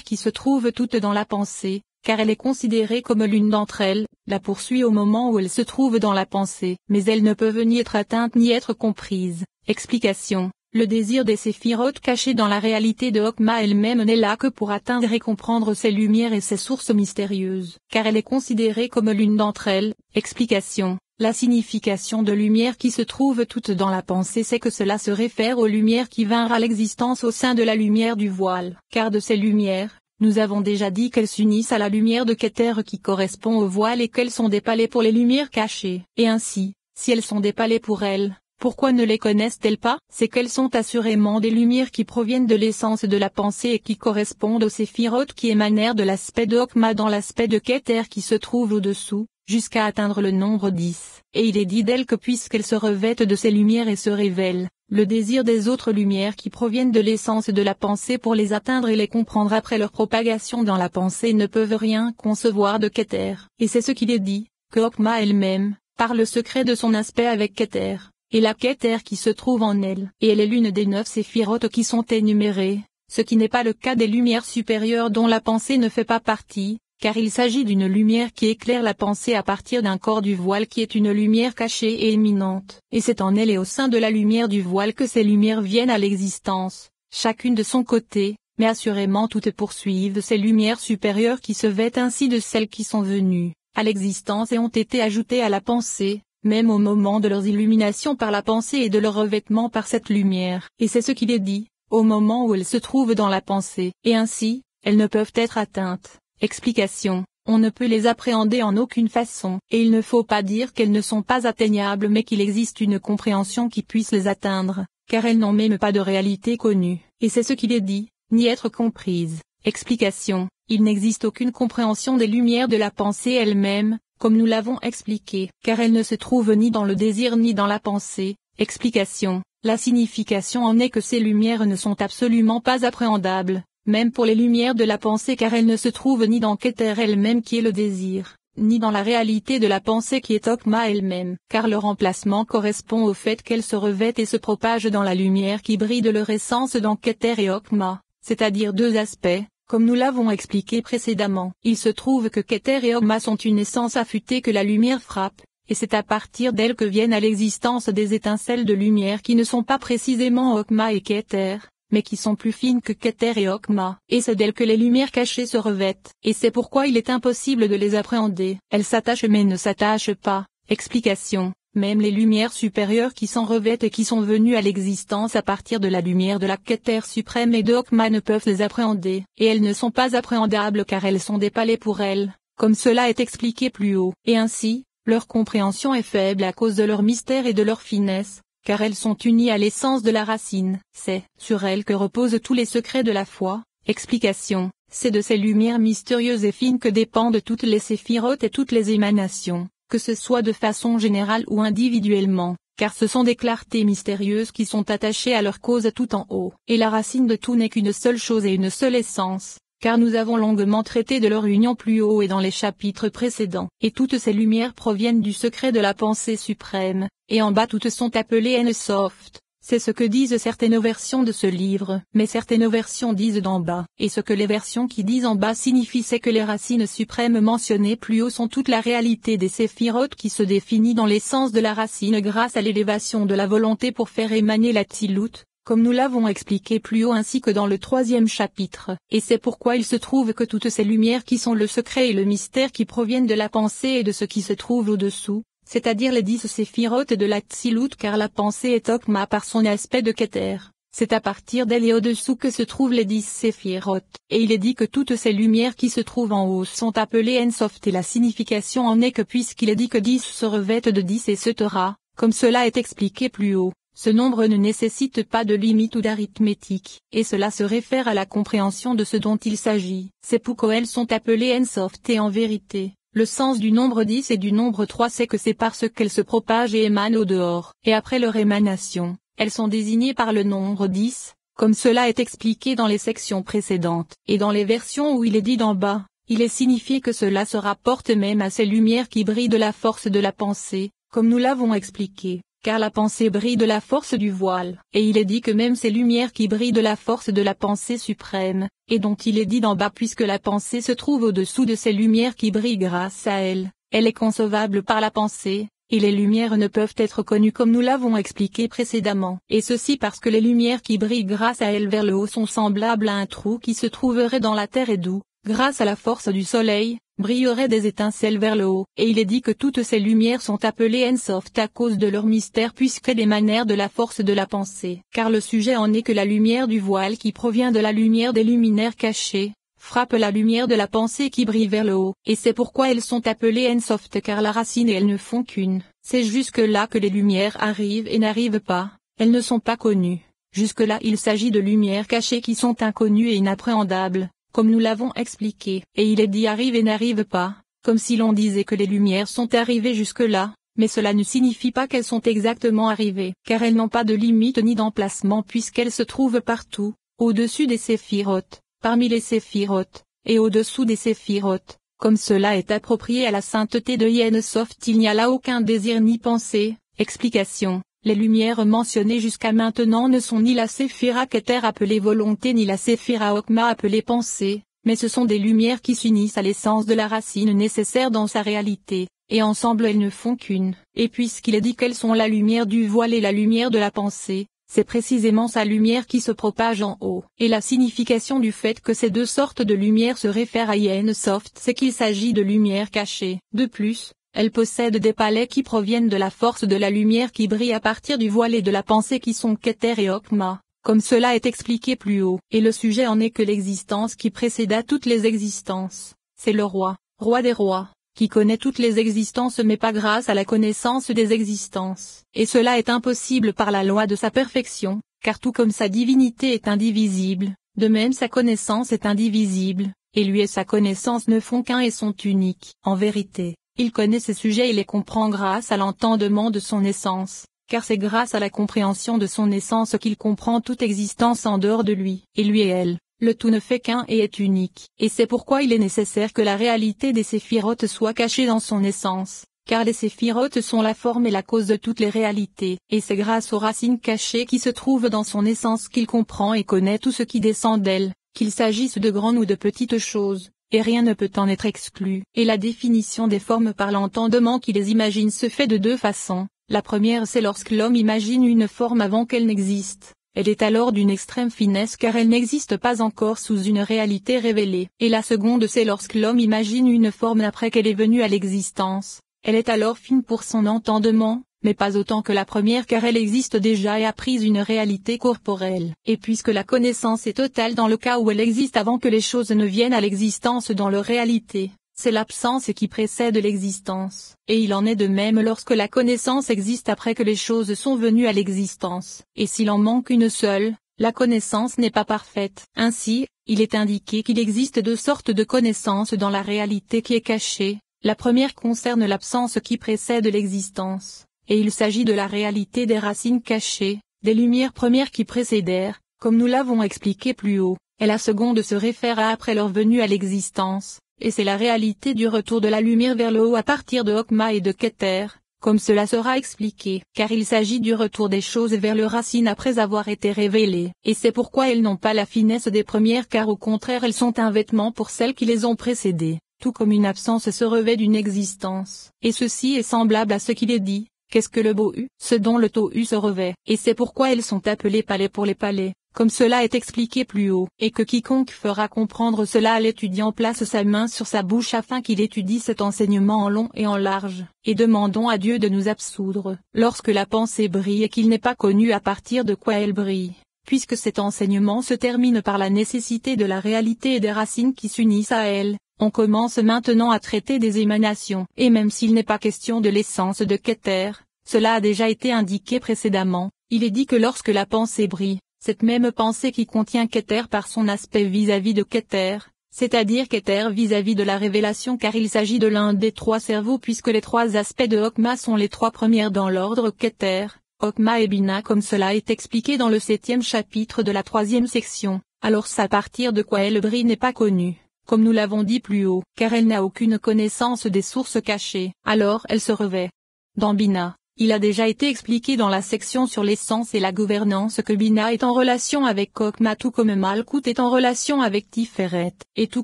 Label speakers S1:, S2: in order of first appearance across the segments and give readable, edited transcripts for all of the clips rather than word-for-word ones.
S1: qui se trouve toute dans la pensée, car elle est considérée comme l'une d'entre elles, la poursuit au moment où elle se trouve dans la pensée, mais elles ne peuvent ni être atteintes ni être comprises. Explication. Le désir des séphirotes caché dans la réalité de Okma elle-même n'est là que pour atteindre et comprendre ses lumières et ses sources mystérieuses, car elle est considérée comme l'une d'entre elles. Explication. La signification de lumière qui se trouve toute dans la pensée, c'est que cela se réfère aux lumières qui vinrent à l'existence au sein de la lumière du voile. Car de ces lumières, nous avons déjà dit qu'elles s'unissent à la lumière de Keter qui correspond au voile et qu'elles sont des palais pour les lumières cachées. Et ainsi, si elles sont des palais pour elles, pourquoi ne les connaissent-elles pas? C'est qu'elles sont assurément des lumières qui proviennent de l'essence de la pensée et qui correspondent aux séphirotes qui émanèrent de l'aspect de Okma dans l'aspect de Keter qui se trouve au-dessous, jusqu'à atteindre le nombre 10. Et il est dit d'elles que puisqu'elles se revêtent de ces lumières et se révèlent, le désir des autres lumières qui proviennent de l'essence de la pensée pour les atteindre et les comprendre après leur propagation dans la pensée ne peuvent rien concevoir de Keter. Et c'est ce qu'il est dit, que Okma elle-même, par le secret de son aspect avec Keter, et la Keter qui se trouve en elle, et elle est l'une des 9 séphirotes qui sont énumérées, ce qui n'est pas le cas des lumières supérieures dont la pensée ne fait pas partie, car il s'agit d'une lumière qui éclaire la pensée à partir d'un corps du voile qui est une lumière cachée et éminente, et c'est en elle et au sein de la lumière du voile que ces lumières viennent à l'existence, chacune de son côté, mais assurément toutes poursuivent ces lumières supérieures qui se vêtent ainsi de celles qui sont venues à l'existence et ont été ajoutées à la pensée, même au moment de leur illumination par la pensée et de leur revêtement par cette lumière. Et c'est ce qu'il est dit, au moment où elles se trouvent dans la pensée, et ainsi, elles ne peuvent être atteintes. Explication. On ne peut les appréhender en aucune façon, et il ne faut pas dire qu'elles ne sont pas atteignables mais qu'il existe une compréhension qui puisse les atteindre, car elles n'ont même pas de réalité connue. Et c'est ce qu'il est dit, ni être comprises. Explication. Il n'existe aucune compréhension des lumières de la pensée elle-même, comme nous l'avons expliqué, car elles ne se trouvent ni dans le désir ni dans la pensée. Explication. La signification en est que ces lumières ne sont absolument pas appréhendables, même pour les lumières de la pensée car elles ne se trouvent ni dans Keter elle-même qui est le désir, ni dans la réalité de la pensée qui est Okma elle-même, car leur emplacement correspond au fait qu'elles se revêtent et se propagent dans la lumière qui brille de leur essence dans Keter et Okma, c'est-à-dire 2 aspects. Comme nous l'avons expliqué précédemment, il se trouve que Keter et Okma sont une essence affûtée que la lumière frappe, et c'est à partir d'elle que viennent à l'existence des étincelles de lumière qui ne sont pas précisément Okma et Keter, mais qui sont plus fines que Keter et Okma, et c'est d'elles que les lumières cachées se revêtent, et c'est pourquoi il est impossible de les appréhender. Elles s'attachent mais ne s'attachent pas. Explication. Même les lumières supérieures qui s'en revêtent et qui sont venues à l'existence à partir de la lumière de la Keter suprême et de Okma ne peuvent les appréhender, et elles ne sont pas appréhendables car elles sont des palais pour elles, comme cela est expliqué plus haut, et ainsi, leur compréhension est faible à cause de leur mystère et de leur finesse, car elles sont unies à l'essence de la racine. C'est sur elles que reposent tous les secrets de la foi. Explication. C'est de ces lumières mystérieuses et fines que dépendent toutes les séphirotes et toutes les émanations, que ce soit de façon générale ou individuellement, car ce sont des clartés mystérieuses qui sont attachées à leur cause tout en haut. Et la racine de tout n'est qu'une seule chose et une seule essence, car nous avons longuement traité de leur union plus haut et dans les chapitres précédents. Et toutes ces lumières proviennent du secret de la pensée suprême, et en bas toutes sont appelées N-Soft. C'est ce que disent certaines versions de ce livre, mais certaines versions disent d'en bas. Et ce que les versions qui disent en bas signifient c'est que les racines suprêmes mentionnées plus haut sont toute la réalité des séphirotes qui se définit dans l'essence de la racine grâce à l'élévation de la volonté pour faire émaner la Tzilut, comme nous l'avons expliqué plus haut ainsi que dans le 3e chapitre. Et c'est pourquoi il se trouve que toutes ces lumières qui sont le secret et le mystère qui proviennent de la pensée et de ce qui se trouve au-dessous, c'est-à-dire les 10 séphirotes de la Tzilut car la pensée est Okma par son aspect de Keter. C'est à partir d'elle et au-dessous que se trouvent les 10 séphirotes. Et il est dit que toutes ces lumières qui se trouvent en haut sont appelées Ensoft et la signification en est que puisqu'il est dit que 10 se revêtent de 10 et se Torah, comme cela est expliqué plus haut, ce nombre ne nécessite pas de limite ou d'arithmétique, et cela se réfère à la compréhension de ce dont il s'agit. Ces Poukoel sont appelées Ensoft et en vérité, le sens du nombre 10 et du nombre 3 c'est que c'est parce qu'elles se propagent et émanent au dehors, et après leur émanation, elles sont désignées par le nombre 10, comme cela est expliqué dans les sections précédentes, et dans les versions où il est dit d'en bas, il est signifié que cela se rapporte même à ces lumières qui brillent de la force de la pensée, comme nous l'avons expliqué. car la pensée brille de la force du voile. Et il est dit que même ces lumières qui brillent de la force de la pensée suprême, et dont il est dit d'en bas puisque la pensée se trouve au-dessous de ces lumières qui brillent grâce à elle est concevable par la pensée, et les lumières ne peuvent être connues comme nous l'avons expliqué précédemment. Et ceci parce que les lumières qui brillent grâce à elle vers le haut sont semblables à un trou qui se trouverait dans la terre et d'où, grâce à la force du soleil, brilleraient des étincelles vers le haut. Et il est dit que toutes ces lumières sont appelées Ensoft à cause de leur mystère puisqu'elles émanèrent de la force de la pensée. Car le sujet en est que la lumière du voile qui provient de la lumière des luminaires cachés, frappe la lumière de la pensée qui brille vers le haut. Et c'est pourquoi elles sont appelées Ensoft car la racine et elles ne font qu'une. C'est jusque-là que les lumières arrivent et n'arrivent pas, elles ne sont pas connues. Jusque-là il s'agit de lumières cachées qui sont inconnues et inappréhendables, comme nous l'avons expliqué. Et il est dit arrive et n'arrive pas, comme si l'on disait que les lumières sont arrivées jusque-là, mais cela ne signifie pas qu'elles sont exactement arrivées, car elles n'ont pas de limite ni d'emplacement puisqu'elles se trouvent partout, au-dessus des séphirotes, parmi les séphirotes, et au-dessous des séphirotes. Comme cela est approprié à la sainteté de Yensoft, il n'y a là aucun désir ni pensée. Explication. Les lumières mentionnées jusqu'à maintenant ne sont ni la séphira Keter appelée volonté ni la séphira Okma appelée pensée, mais ce sont des lumières qui s'unissent à l'essence de la racine nécessaire dans sa réalité, et ensemble elles ne font qu'une. Et puisqu'il est dit qu'elles sont la lumière du voile et la lumière de la pensée, c'est précisément sa lumière qui se propage en haut. Et la signification du fait que ces deux sortes de lumière se réfèrent à Yensoft, c'est qu'il s'agit de lumière cachée. De plus, elles possèdent des palais qui proviennent de la force de la lumière qui brille à partir du voile et de la pensée qui sont Keter et Okma, comme cela est expliqué plus haut. Et le sujet en est que l'existence qui précéda toutes les existences, c'est le roi des rois, qui connaît toutes les existences mais pas grâce à la connaissance des existences. Et cela est impossible par la loi de sa perfection, car tout comme sa divinité est indivisible, de même sa connaissance est indivisible, et lui et sa connaissance ne font qu'un et sont uniques. En vérité, il connaît ces sujets et les comprend grâce à l'entendement de son essence, car c'est grâce à la compréhension de son essence qu'il comprend toute existence en dehors de lui. Et lui et elle, le tout ne fait qu'un et est unique. Et c'est pourquoi il est nécessaire que la réalité des séphirotes soit cachée dans son essence, car les séphirotes sont la forme et la cause de toutes les réalités. Et c'est grâce aux racines cachées qui se trouvent dans son essence qu'il comprend et connaît tout ce qui descend d'elle, qu'il s'agisse de grandes ou de petites choses. Et rien ne peut en être exclu. Et la définition des formes par l'entendement qui les imagine se fait de deux façons. La première c'est lorsque l'homme imagine une forme avant qu'elle n'existe. Elle est alors d'une extrême finesse car elle n'existe pas encore sous une réalité révélée. Et la seconde c'est lorsque l'homme imagine une forme après qu'elle est venue à l'existence. Elle est alors fine pour son entendement, mais pas autant que la première car elle existe déjà et a pris une réalité corporelle. Et puisque la connaissance est totale dans le cas où elle existe avant que les choses ne viennent à l'existence dans leur réalité, c'est l'absence qui précède l'existence. Et il en est de même lorsque la connaissance existe après que les choses sont venues à l'existence. Et s'il en manque une seule, la connaissance n'est pas parfaite. Ainsi, il est indiqué qu'il existe deux sortes de connaissances dans la réalité qui est cachée. La première concerne l'absence qui précède l'existence. Et il s'agit de la réalité des racines cachées, des lumières premières qui précédèrent, comme nous l'avons expliqué plus haut, et la seconde se réfère à après leur venue à l'existence, et c'est la réalité du retour de la lumière vers le haut à partir de Okma et de Keter, comme cela sera expliqué, car il s'agit du retour des choses vers le racine après avoir été révélées, et c'est pourquoi elles n'ont pas la finesse des premières car au contraire elles sont un vêtement pour celles qui les ont précédées, tout comme une absence se revêt d'une existence. Et ceci est semblable à ce qu'il est dit. Qu'est-ce que le Bohu? Ce dont le Tohu se revêt. Et c'est pourquoi elles sont appelées palais pour les palais, comme cela est expliqué plus haut. Et que quiconque fera comprendre cela à l'étudiant place sa main sur sa bouche afin qu'il étudie cet enseignement en long et en large. Et demandons à Dieu de nous absoudre, lorsque la pensée brille et qu'il n'est pas connu à partir de quoi elle brille. Puisque cet enseignement se termine par la nécessité de la réalité et des racines qui s'unissent à elle. On commence maintenant à traiter des émanations. Et même s'il n'est pas question de l'essence de Keter, cela a déjà été indiqué précédemment, il est dit que lorsque la pensée brille, cette même pensée qui contient Keter par son aspect vis-à-vis de Keter, c'est-à-dire Keter vis-à-vis de la révélation car il s'agit de l'un des trois cerveaux puisque les trois aspects de Okma sont les trois premières dans l'ordre Keter, Okma et Bina comme cela est expliqué dans le 7e chapitre de la 3e section, alors à partir de quoi elle brille n'est pas connue. Comme nous l'avons dit plus haut, car elle n'a aucune connaissance des sources cachées, alors elle se revêt. Dans Bina, Il a déjà été expliqué dans la section sur l'essence et la gouvernance que Bina est en relation avec Chokma tout comme Malkout est en relation avec Tiferet, et tout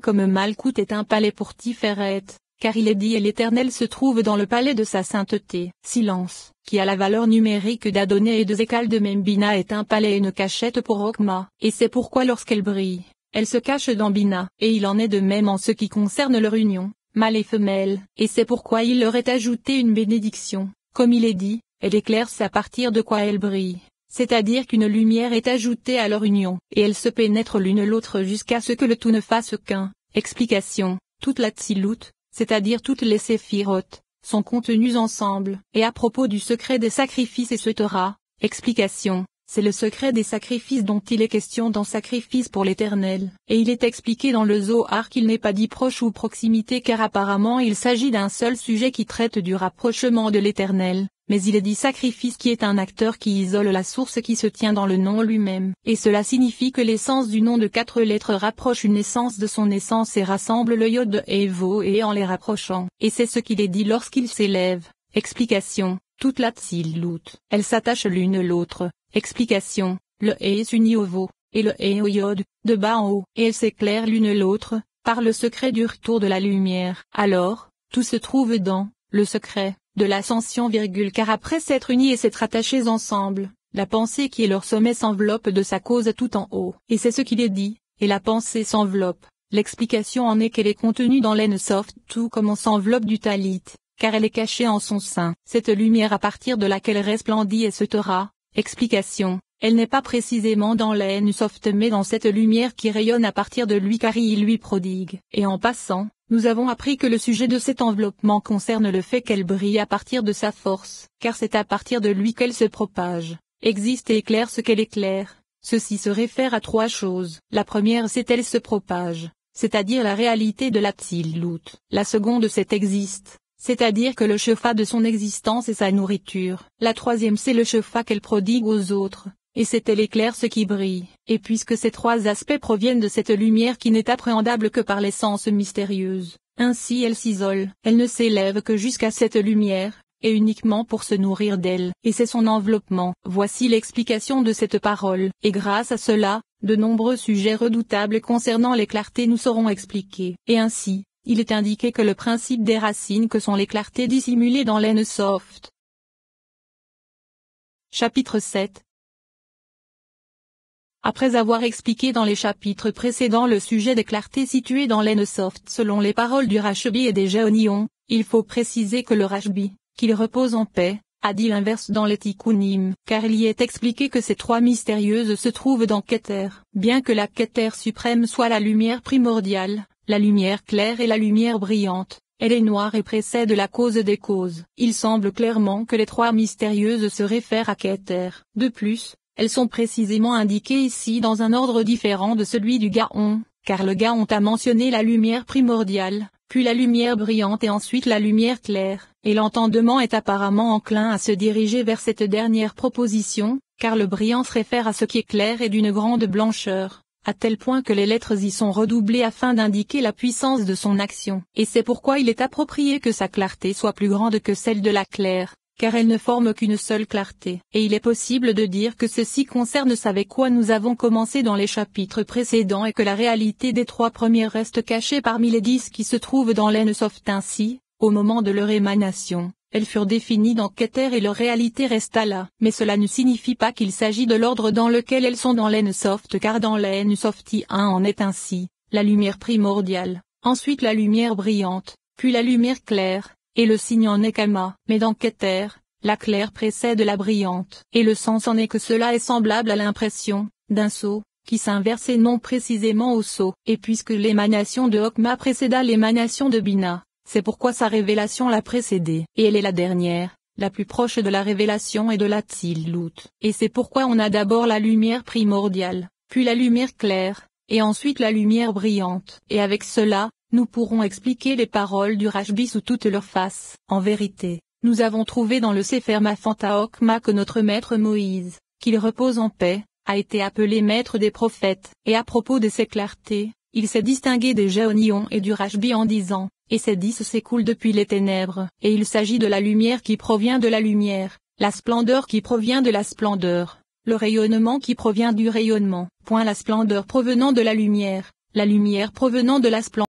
S1: comme Malkout est un palais pour Tiferet, car il est dit et l'Éternel se trouve dans le palais de sa sainteté. Silence, qui a la valeur numérique d'Adonai et de Zekal de même Bina est un palais et une cachette pour Chokma, et c'est pourquoi lorsqu'elle brille, elle se cache dans Bina, et il en est de même en ce qui concerne leur union, mâle et femelle, et c'est pourquoi il leur est ajouté une bénédiction. Comme il est dit, elle éclairce à partir de quoi elle brille, c'est-à-dire qu'une lumière est ajoutée à leur union, et elles se pénètrent l'une l'autre jusqu'à ce que le tout ne fasse qu'un. Explication, toute la Tzilut, c'est-à-dire toutes les séphirotes, sont contenues ensemble, et à propos du secret des sacrifices etc. Explication, c'est le secret des sacrifices dont il est question dans Sacrifice pour l'Éternel, et il est expliqué dans le Zohar qu'il n'est pas dit proche ou proximité car apparemment il s'agit d'un seul sujet qui traite du rapprochement de l'Éternel, mais il est dit sacrifice qui est un acteur qui isole la source qui se tient dans le nom lui-même, et cela signifie que l'essence du nom de 4 lettres rapproche une essence de son essence et rassemble le Yod et Vo et en les rapprochant, et c'est ce qu'il est dit lorsqu'il s'élève. Explication, toute la Tzilut, elles s'attachent l'une l'autre. Explication, le He s'unit au Vo, et le He au Yod, de bas en haut, et elles s'éclairent l'une l'autre, par le secret du retour de la lumière. Alors, tout se trouve dans, le secret, de l'ascension car après s'être unis et s'être attachés ensemble, la pensée qui est leur sommet s'enveloppe de sa cause tout en haut. Et c'est ce qu'il est dit, et la pensée s'enveloppe. L'explication en est qu'elle est contenue dans l'Ensoft tout comme on s'enveloppe du talit, car elle est cachée en son sein. Cette lumière à partir de laquelle resplendit et se Torah. Explication, elle n'est pas précisément dans l'Ensoft mais dans cette lumière qui rayonne à partir de lui car il lui prodigue. Et en passant, nous avons appris que le sujet de cet enveloppement concerne le fait qu'elle brille à partir de sa force, car c'est à partir de lui qu'elle se propage, existe et éclaire ce qu'elle éclaire. Ceci se réfère à 3 choses. La première c'est elle se propage, c'est-à-dire la réalité de la Tzilut. La seconde c'est existe, c'est-à-dire que le chefa de son existence est sa nourriture. La troisième c'est le chefa qu'elle prodigue aux autres, et c'est elle éclaire ce qui brille. Et puisque ces 3 aspects proviennent de cette lumière qui n'est appréhendable que par l'essence mystérieuse, ainsi elle s'isole, elle ne s'élève que jusqu'à cette lumière, et uniquement pour se nourrir d'elle, et c'est son enveloppement. Voici l'explication de cette parole, et grâce à cela, de nombreux sujets redoutables concernant les clartés nous seront expliqués. Et ainsi, il est indiqué que le principe des racines que sont les clartés dissimulées dans l'Ensoft. Chapitre 7. Après avoir expliqué dans les chapitres précédents le sujet des clartés situées dans l'Ensoft selon les paroles du Rashbi et des Géonions, il faut préciser que le Rashbi, qu'il repose en paix, a dit l'inverse dans les Tikkunim, car il y est expliqué que ces 3 mystérieuses se trouvent dans Keter. Bien que la Keter suprême soit la lumière primordiale, la lumière claire et la lumière brillante, elle est noire et précède la cause des causes. Il semble clairement que les 3 mystérieuses se réfèrent à Keter. De plus, elles sont précisément indiquées ici dans un ordre différent de celui du Gaon, car le Gaon a mentionné la lumière primordiale, puis la lumière brillante et ensuite la lumière claire, et l'entendement est apparemment enclin à se diriger vers cette dernière proposition, car le brillant se réfère à ce qui est clair et d'une grande blancheur, à tel point que les lettres y sont redoublées afin d'indiquer la puissance de son action. Et c'est pourquoi il est approprié que sa clarté soit plus grande que celle de la claire, car elle ne forme qu'une seule clarté. Et il est possible de dire que ceci concerne ce avec quoi nous avons commencé dans les chapitres précédents et que la réalité des 3 premiers reste cachée parmi les 10 qui se trouvent dans l'Ensoft ainsi, au moment de leur émanation. Elles furent définies dans Keter et leur réalité resta là. Mais cela ne signifie pas qu'il s'agit de l'ordre dans lequel elles sont dans l'Ensoft car dans l'Ensoft I1 en est ainsi, la lumière primordiale, ensuite la lumière brillante, puis la lumière claire, et le signe en est Kama. Mais dans Keter, la claire précède la brillante. Et le sens en est que cela est semblable à l'impression, d'un seau, qui s'inverse et non précisément au seau. Et puisque l'émanation de Chokma précéda l'émanation de Bina, c'est pourquoi sa révélation l'a précédée. Et elle est la dernière, la plus proche de la révélation et de la Tzilut. Et c'est pourquoi on a d'abord la lumière primordiale, puis la lumière claire, et ensuite la lumière brillante. Et avec cela, nous pourrons expliquer les paroles du Rashbi sous toute leur face. En vérité, nous avons trouvé dans le Sefer Mafanta Chokma que notre maître Moïse, qu'il repose en paix, a été appelé maître des prophètes. Et à propos de ses clartés, il s'est distingué des Géonions et du Rashbi en disant, et ces 10 s'écoulent depuis les ténèbres, et il s'agit de la lumière qui provient de la lumière, La splendeur qui provient de la splendeur. Le rayonnement qui provient du rayonnement. La splendeur provenant de la lumière provenant de la splendeur.